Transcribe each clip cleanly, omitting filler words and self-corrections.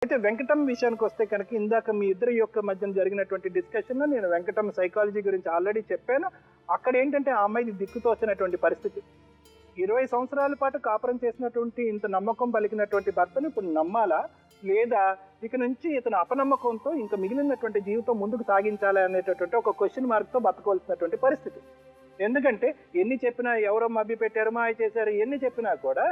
అయితే వెంకటం విషయానికి వస్తే కనుక ఇందాక మీ ఇద్దరి యొక్క మధ్యన జరిగినటువంటి డిస్కషన్లో నేను వెంకటం సైకాలజీ గురించి ఆల్రెడీ చెప్పాను. అక్కడ ఏంటంటే ఆ అమ్మాయిది దిక్కుతోచినటువంటి పరిస్థితి. 20 సంవత్సరాల పాటు కాపురం చేసినటువంటి ఇంత నమ్మకం పలికినటువంటి భర్తను ఇప్పుడు నమ్మాలా, లేదా ఇక నుంచి ఇతను అపనమ్మకంతో ఇంకా మిగిలినటువంటి జీవితం ముందుకు సాగించాలా అనేటటువంటి ఒక క్వశ్చన్ మార్క్తో బతకవలసినటువంటి పరిస్థితి. ఎందుకంటే ఎన్ని చెప్పినా ఎవరో మభ్య పెట్టారు, మాయ చేశారు, ఎన్ని చెప్పినా కూడా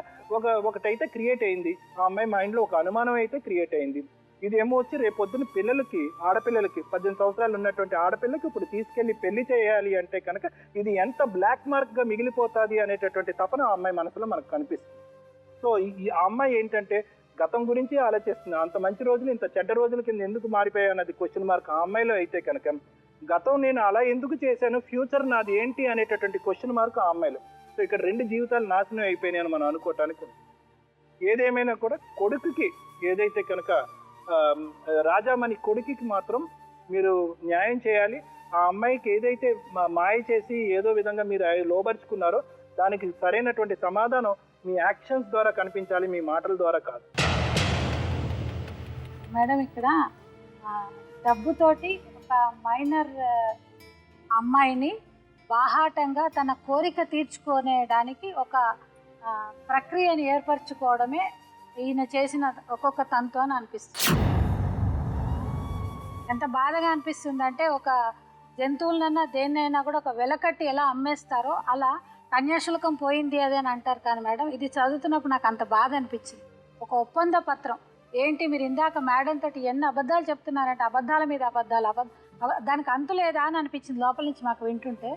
ఒకటైతే క్రియేట్ అయింది. ఆ అమ్మాయి మైండ్లో ఒక అనుమానం అయితే క్రియేట్ అయింది. ఇదేమో వచ్చి రేపొద్దున పిల్లలకి, ఆడపిల్లలకి 18 సంవత్సరాలు ఉన్నటువంటి ఆడపిల్లకి ఇప్పుడు తీసుకెళ్లి పెళ్లి చేయాలి అంటే కనుక ఇది ఎంత బ్లాక్ మార్క్గా మిగిలిపోతుంది అనేటటువంటి తపన ఆ అమ్మాయి మనసులో మనకు కనిపిస్తుంది. సో ఈ అమ్మాయి ఏంటంటే గతం గురించి ఆలోచిస్తుంది. అంత మంచి రోజులు ఇంత చెడ్డ రోజుల కింద ఎందుకు మారిపోయాయి అన్నది క్వశ్చన్ మార్క్ ఆ అమ్మాయిలో అయితే కనుక గతం నేను అలా ఎందుకు చేశాను, ఫ్యూచర్ నాది ఏంటి అనేటటువంటి క్వశ్చన్ మార్క్ ఆ అమ్మాయిలో. సో ఇక్కడ 2 జీవితాలు నాశనం అయిపోయినాయని మనం అనుకోవటానికి ఉంది. ఏదేమైనా కూడా కొడుకుకి ఏదైతే కనుక రాజామణి కొడుకుకి మాత్రం మీరు న్యాయం చేయాలి. ఆ అమ్మాయికి ఏదైతే మాయ చేసి ఏదో విధంగా మీరు లోబరుచుకున్నారో దానికి సరైనటువంటి సమాధానం మీ యాక్షన్స్ ద్వారా కనిపించాలి, మీ మాటల ద్వారా కాదు. మేడం ఇక్కడ డబ్బుతోటి ఒక మైనర్ అమ్మాయిని బాహాటంగా తన కోరిక తీర్చుకునేడానికి ఒక ప్రక్రియను ఏర్పరచుకోవడమే ఈయన చేసిన ఒక్కొక్క తంతు అని అనిపిస్తుంది. ఎంత బాధగా అనిపిస్తుందంటే ఒక జంతువులనన్నా దేన్నైనా కూడా ఒక వెలకట్టి ఎలా అమ్మేస్తారో అలా కన్యాశుల్కం పోయింది అదే అని అంటారు. కానీ మేడం ఇది చదువుతున్నప్పుడు నాకు అంత బాధ అనిపించింది. ఒక ఒప్పంద పత్రం ఏంటి, మీరు ఇందాక మేడం తోటి ఎన్ని అబద్ధాలు చెప్తున్నారంటే అబద్ధాల మీద అబద్ధాలు, దానికి అంతు లేదా అని అనిపించింది లోపల నుంచి మాకు వింటుంటే.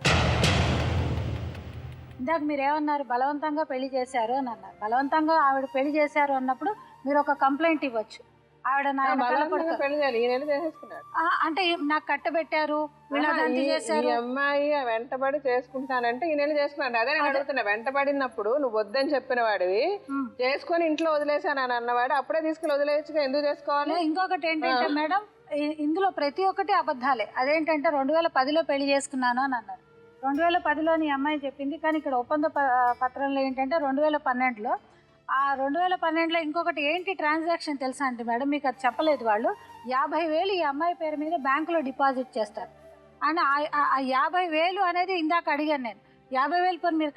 ఇందాక మీరు ఏమన్నారు, బలవంతంగా పెళ్లి చేశారు అని అన్నారు. బలవంతంగా ఆవిడ పెళ్లి చేశారు అన్నప్పుడు మీరు ఒక కంప్లైంట్ ఇవ్వచ్చు. ఆవిడ అంటే నాకు కట్టబెట్టారు, అమ్మాయి వెంటబడి చేసుకుంటానంటే ఈ నెల చేసుకున్నాడు. అదే నేను అడుగుతున్నా, వెంటబడినప్పుడు నువ్వు వద్దని చెప్పిన వాడివి చేసుకొని ఇంట్లో వదిలేసాను అని అన్నవాడు అప్పుడే తీసుకుని వదిలేసి ఎందుకు చేసుకోవాలి? ఇంకొకటి ఏంటంటే మేడం ఇందులో ప్రతి ఒక్కటి అబద్ధాలే. అదేంటంటే 2010లో పెళ్లి చేసుకున్నాను అని అన్నారు. 2010లోని అమ్మాయి చెప్పింది. కానీ ఇక్కడ ఒప్పంద పత్రంలో ఏంటంటే 2012లో. ఆ 2012లో ఇంకొకటి ఏంటి ట్రాన్సాక్షన్ తెలుసా అంటే మేడం, మీకు అది చెప్పలేదు. వాళ్ళు 50,000 ఈ అమ్మాయి పేరు మీద బ్యాంకులో డిపాజిట్ చేస్తారు. అండ్ ఆ 50,000 అనేది ఇందాక అడిగాను నేను. 50,000 పని మీరు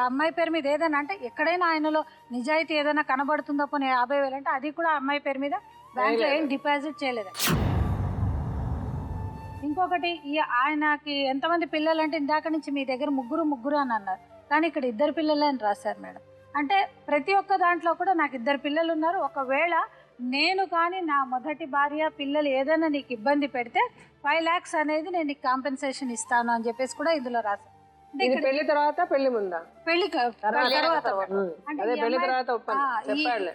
అమ్మాయి పేరు మీద ఏదైనా అంటే ఎక్కడైనా ఆయనలో నిజాయితీ ఏదైనా కనబడుతుందో పోనీ 50,000 అంటే అది కూడా అమ్మాయి పేరు మీద బ్యాంకులో ఏం డిపాజిట్ చేయలేదు. ఇంకొకటి ఆయనకి ఎంతమంది పిల్లలు అంటే ఇందాక నుంచి మీ దగ్గర ముగ్గురు అని అన్నారు. కానీ ఇక్కడ 2 పిల్లలే అని రాశారు మేడం. అంటే ప్రతి ఒక్క దాంట్లో కూడా నాకు 2 పిల్లలు ఉన్నారు. ఒకవేళ నేను కానీ నా మొదటి భార్య పిల్లలు ఏదైనా నీకు ఇబ్బంది పెడితే 5 lakhs అనేది నేను నీకు కాంపెన్సేషన్ ఇస్తాను అని చెప్పేసి కూడా ఇందులో రాశాను. పెళ్లి తర్వాత పెళ్లి ముందా? పెళ్లి తర్వాత అంటే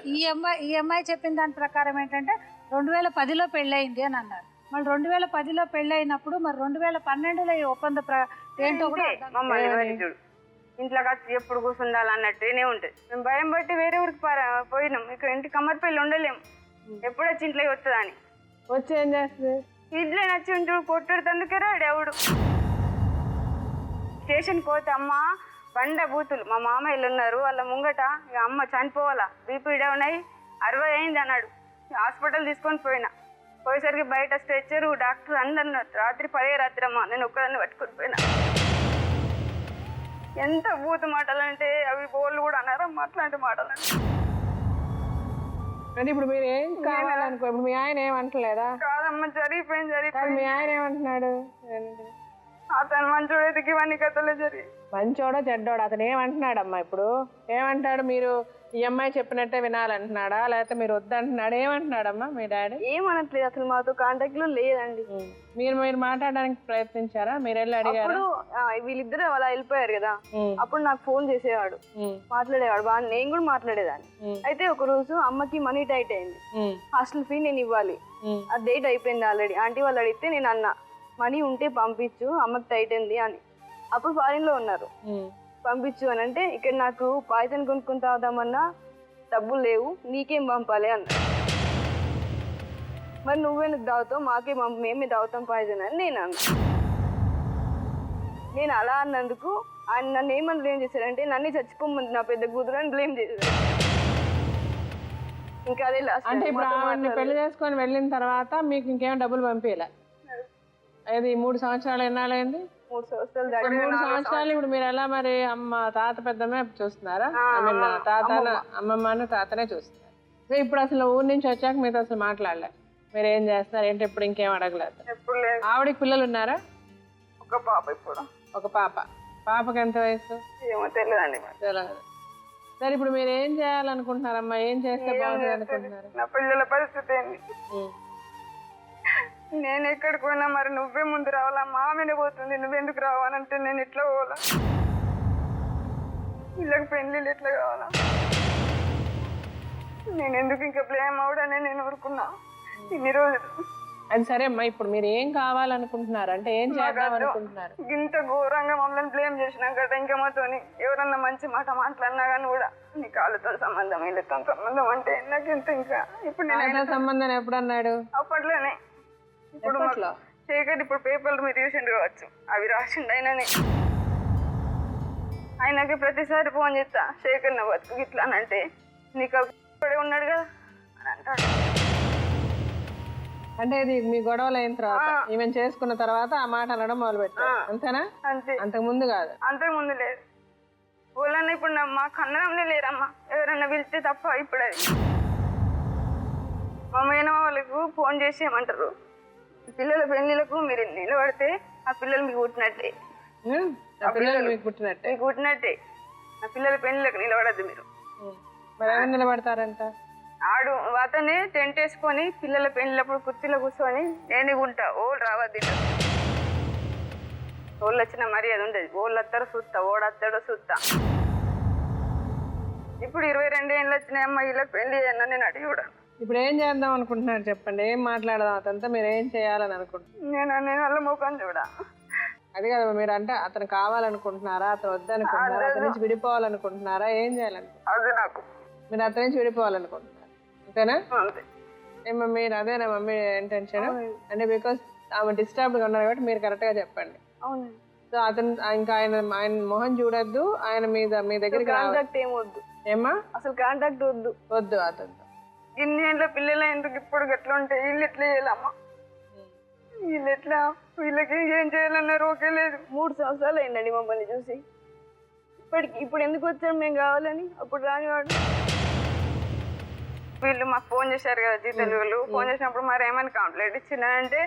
ఈ అమ్మాయి చెప్పిన దాని ప్రకారం ఏంటంటే 2010లో పెళ్ళయింది అని అన్నారు. మళ్ళీ 2010లో పెళ్ళయినప్పుడు మరి 2012లో ఈ ఒప్పంద ఏంటో కూడా ఇంట్లో ఖర్చు ఎప్పుడు కూర్చుండాలి అన్నట్టునే ఉంటుంది. మేము భయం బట్టి వేరే ఊరికి పోయినాం. ఇక్కడ ఇంటి కమ్మరిపల్లి ఉండలేము, ఎప్పుడు వచ్చి ఇంట్లో వస్తుందని. వచ్చి ఏం చేస్తుంది? ఇంట్లో నచ్చి ఉంటూ కొట్టుడు తందుకే రాడు ఎవడు. స్టేషన్కి పోతే అమ్మ బండ బూతులు, మా మామయ్యలు ఉన్నారు వాళ్ళ ముంగట, ఇక అమ్మ చనిపోవాలా, బీపీ డౌన్ అయ్యి 60 అయింది అన్నాడు. హాస్పిటల్ తీసుకొని పోయేసరికి బయట స్ట్రెచ్చరు డాక్టర్ అందరు రాత్రి 10 రాత్రి అమ్మ నేను ఒక్కదాన్ని పట్టుకొని పోయినా. ఎంత బూతు మాటలు అంటే అవి బోళ్ళు కూడా అన్నారా అట్లాంటి మాటలు. అంటే ఇప్పుడు మీరు ఏం కావాలనుకో, ఇప్పుడు మీ ఆయన ఏమంటలేదా? కాదమ్మా జరిగిపోయింది. మీ ఆయన ఏమంటున్నాడు? అతను మంచోడు ఎదిగి ఇవన్నీ కథలు జరిగి. మంచోడో చెడ్డోడు అతను ఏమంటున్నాడమ్మా? ఇప్పుడు ఏమంటాడు? మీరు ఈ అమ్మాయి చెప్పినట్టే వినాలంటున్నాడా, లేకపోతే మీరు వద్దంటున్నాడు? ఏమంటున్నాడమ్మా మీ డాడీ? ఏమనట్లేదు, అసలు మాతో కాంటాక్ట్ లో లేదండి. మీరు మాట్లాడడానికి ప్రయత్నించారా? మీరు వెళ్ళి అడిగారు? వీళ్ళిద్దరు అలా వెళ్ళిపోయారు కదా, అప్పుడు నాకు ఫోన్ చేసేవాడు, మాట్లాడేవాడు బాగా, నేను కూడా మాట్లాడేదాన్ని. అయితే ఒక రోజు అమ్మకి మనీ టైట్ అయింది, హాస్టల్ ఫీ నేను ఇవ్వాలి, ఆ డేట్ అయిపోయింది ఆల్రెడీ. ఆంటీ వాళ్ళు అడిగితే నేను అన్నా మనీ ఉంటే పంపించు అమ్మకి టైట్ అయింది అని. అప్పుడు ఫారిన్ లో ఉన్నారు, పంపించు అని అంటే ఇక్కడ నాకు పాయిజన్ కొనుక్కొని తాగుదామన్నా డబ్బులు లేవు, నీకేం పంపాలి అన్న. మరి నువ్వెందుకు తాగుతావు, మాకే మేమే తాగుతాం పాయిజన్ అని నేను అన్నా. నేను అలా అన్నందుకు ఆయన నన్ను ఏమని బ్లేమ్ చేశాడంటే నన్ను చచ్చిపోమంది నా పెద్ద కూతురు అని బ్లేమ్ చేశాడు. ఇంకా అదే లాస్ట్. అంటే ఇప్పుడు ఆవిడని పెళ్లి చేసుకొని వెళ్ళిన తర్వాత మీకు ఇంకేం డబ్బులు పంపించలే? అది 3 సంవత్సరాలు ఎన్నాళ్ళైంది? 3 సంవత్సరాలు 3 సంవత్సరాలు. ఇప్పుడు మీరు ఎలా మరి అమ్మ తాత పెద్దమ్మే చూస్తున్నారా? అమ్మమ్మను తాతనే చూస్తున్నారు. సో ఇప్పుడు అసలు ఊరి నుంచి వచ్చాక మీతో అసలు మాట్లాడలే, మీరు ఏం చేస్తున్నారు ఏంటి, ఇప్పుడు ఇంకేం అడగలేదు? ఎప్పుడు లేదు. ఆవిడకి పిల్లలు ఉన్నారా? ఒక పాప. ఇప్పుడు ఒక పాప. పాపకి ఎంత వయసు? ఏమో తెలియదండి. తెలియదు. సరే ఇప్పుడు మీరు ఏం చేయాలనుకుంటున్నారమ్మా? ఏం చేస్తే బాగుంటుంది అనుకుంటున్నారు? నా పిల్లల పరిస్థితి ఏంది? నేను ఎక్కడికి పోయినా మరి నువ్వే ముందు రావాలా, మామనే పోతుంది, నువ్వెందుకు రావాలంటే నేను ఎట్లా పోవాలా? వీళ్ళకి పెళ్ళిళ్ళు ఎట్లా కావాలా? నేను ఎందుకు ఇంకా బ్లేమ్ అవడనే నేను ఊరుకున్నా ఇన్ని రోజులు. అది సరే అమ్మా, ఇప్పుడు మీరు ఏం కావాలనుకుంటున్నారు అంటే ఏం చేద్దాం అనుకుంటున్నారు? ఇంత ఘోరంగా మమ్మల్ని బ్లేమ్ చేసినాక ఇంకా మాతోని ఎవరన్నా మంచి మాట మాట్లాడినా కానీ కూడా నీ కాళ్ళతో సంబంధం, వీళ్ళతో సంబంధం అంటే నాకు ఎంత ఇంకా. ఇప్పుడు నేను సంబంధం ఎప్పుడు అన్నాడు? అప్పట్లోనే. ఇప్పుడు శేఖర్ ఇప్పుడు పేపర్లు మీరు చూసిండు కావచ్చు, అవి రాసిండు ఆయననే. ఆయనకి ప్రతిసారి ఫోన్ చేస్తా, శేఖర్ నా బతుకు ఇట్లా అని అంటే నీకు ఇక్కడే ఉన్నాడు కదా అని అంటాడు. అంటే ఇది మీ గొడవలు అయిన తర్వాత ఈమె చేసుకున్న తర్వాత ఆ మాట అనడం మొదలు పెట్టారు అంతేనా? అంతే. అంతకు ముందు కాదు? అంతకు ముందు లేదు. వాళ్ళన్నా ఇప్పుడు మా కన్నడంలో లేరమ్మా, ఎవరన్నా పిలిస్తే తప్ప. ఇప్పుడు అది మా మేనమ్మ వాళ్ళకు ఫోన్ చేసి ఏమంటారు, పిల్లల పెళ్లిలకు మీరు నిలబడితే ఆ పిల్లలు మీకు పుట్టినట్టే. మీకు పుట్టినట్టే? మీకు పుట్టినట్టే. ఆ పిల్లల పెళ్లిలకు నిలబడద్దు మీరు. మరి ఎవరు నిలబడతారంట? ఆడు అతనే టెంట్ వేసుకొని పిల్లల పెళ్లినప్పుడు కుర్చీలో కూర్చొని నేను ఉంటా, ఓళ్ళు రావద్దు, ఓళ్ళు వచ్చిన మర్యాద ఉండదు, ఓళ్ళు వస్తాడో చూస్తా, ఓడొస్తాడో చూస్తా. ఇప్పుడు 22 ఏళ్ళు వచ్చినాయి అమ్మ, ఇలా పెళ్లి అన్నా నేను అడిగి కూడా. ఇప్పుడు ఏం చేద్దాం అనుకుంటున్నారు చెప్పండి, ఏం మాట్లాడదాం అతనితో, మీరు ఏం చేయాలని అనుకుంటున్నారు? నేను వాళ్ళ ముఖం చూడ. అది కదా, మీరు అంటే అతను కావాలనుకుంటున్నారా, అతను వద్దనుకుంటున్నారా, అతని నుంచి విడిపోవాలనుకుంటున్నారా, ఏం చేయాలనుకుంటున్నారు? అది నాకు మీరు అతని నుంచి విడిపోవాలనుకుంటున్నారు అంతేనా? అంతే. ఏమో మీరు అదేనా మమ్మీ ఇంటెన్షన్? అంటే బికాస్ ఆమె డిస్టర్బ్డ్గా ఉన్నారు కాబట్టి మీరు కరెక్ట్గా చెప్పండి. అవును. సో అతను ఇంకా ఆయన మొహం చూడొద్దు, ఆయన మీద మీ దగ్గరికి కాంటాక్ట్ ఏం వద్దు. ఏమా అసలు కాంటాక్ట్ వద్దు. వద్దు అతనితో. ఇన్ని ఏళ్ళ పిల్లలు ఎందుకు ఇప్పుడు ఎట్లా ఉంటాయి, వీళ్ళు ఎట్లా చేయాలమ్మా, వీళ్ళు ఎట్లా, వీళ్ళకి ఏం చేయాలన్నారు ఓకే లేదు. 3 సంవత్సరాలు అయిందండి మమ్మల్ని చూసి. ఇప్పుడు ఎందుకు వచ్చాడు మేము కావాలని, అప్పుడు రానివాడు. వీళ్ళు మాకు ఫోన్ చేశారు కదా జీతాలు, వాళ్ళు ఫోన్ చేసినప్పుడు మరి ఏమని కంప్లైంట్ ఇచ్చిందంటే,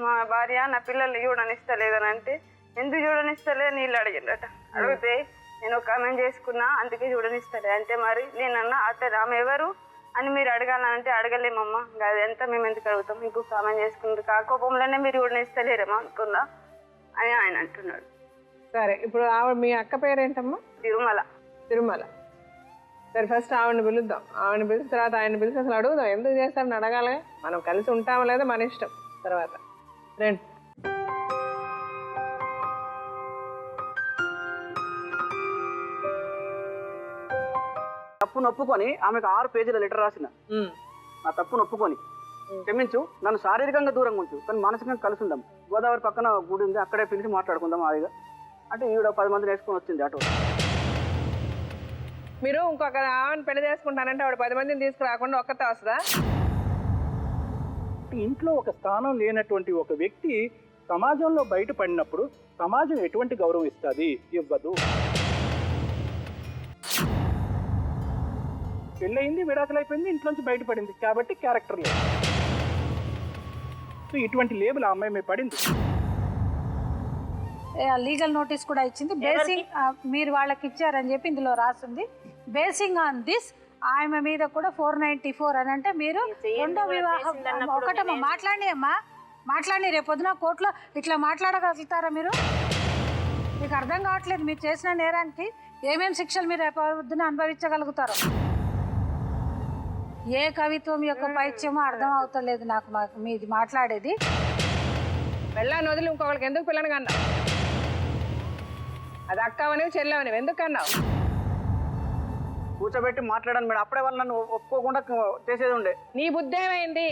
మా భార్య నా పిల్లల్ని చూడనిస్తలేదని అంటే, ఎందుకు చూడనిస్తలే నీళ్ళు అడిగిందట. అడిగితే నేను ఒక ఆమె చేసుకున్నా అందుకే చూడనిస్తలే అంటే, మరి నేనన్నా అతను ఆమె ఎవరు అని మీరు అడగాలంటే అడగలేమమ్మా, అది ఎంత మేము ఎందుకు అడుగుతాం, ఇంకొక ఆమె చేసుకుంది కాకోపంలోనే మీరు చూడనిస్తలేరేమో అనుకుందా అని ఆయన అంటున్నాడు. సరే ఇప్పుడు ఆవిడ మీ అక్క పేరేంటమ్మా? తిరుమల. తిరుమల. సరే ఫస్ట్ ఆవిడని పిలుద్దాం, ఆవిడని పిలిచిన తర్వాత ఆయన పిలిచి అసలు అడుగుదాం, ఎందుకు చేస్తారని అడగాలి. మనం కలిసి ఉంటామో లేదో మన ఇష్టం. తర్వాత రండి. తప్పు నొప్పుకొని ఆమెకు 6 పేజీల లెటర్ రాసిన, నా తప్పు నొప్పుకొని క్షమించు, నన్ను శారీరకంగా దూరంగా ఉంచు, కానీ మానసికంగా కలిసి ఉందాం, గోదావరి పక్కన గుడి ఉంది అక్కడే పిలిచి మాట్లాడుకుందాం హాయిగా అంటే ఈవిడ 10 మంది నేర్చుకొని వచ్చింది అటు. మీరు ఇంకొక ఆమెను పెళ్లి చేసుకుంటానంటే ఆవిడ 10 మందిని తీసుకురాకుండా ఒక్కతే వస్తుందా? ఇంట్లో ఒక స్థానం లేనటువంటి ఒక వ్యక్తి సమాజంలో బయటపడినప్పుడు సమాజం ఎటువంటి గౌరవం ఇస్తుంది? ఇవ్వదు. పెళ్ళయింది, విడాకులు అయిపోయింది, ఇంట్లోంచి బయటపడింది కాబట్టి క్యారెక్టర్ లేదు. సో ఇటువంటి లేబుల్ ఆ అమ్మాయి మీద పడింది. లీగల్ నోటీస్ కూడా ఇచ్చింది. బేసింగ్ మీరు వాళ్ళకి ఇచ్చారని చెప్పి ఇందులో రాస్తుంది. బేసింగ్ ఆన్ దిస్ ఆమె మీద కూడా 494 అని అంటే మీరు రెండో వివాహం ఒకటమ్మా మాట్లాడి రేపు పొద్దున కోర్టులో ఇట్లా మాట్లాడగలుగుతారా? మీరు మీకు అర్థం కావట్లేదు, మీరు చేసిన నేరానికి ఏమేమి శిక్షలు మీరు రేపు పొద్దున అనుభవించగలుగుతారో. ఏ కవిత్వం యొక్క పైత్యమో అర్థం అవుతలేదు నాకు మీది మాట్లాడేది. వెళ్ళాను వదిలి ఇంకొకరికి ఎందుకు పిల్లని కన్నావు? అది అక్కవనివి చెల్లవనివి ఎందుకు అన్నావు? కూర్చోబెట్టి మాట్లాడాను మేడం, అప్పుడే వాళ్ళు నన్ను ఒప్పుకోకుండా చేసేది ఉండే. నీ బుద్ధి ఏమైంది?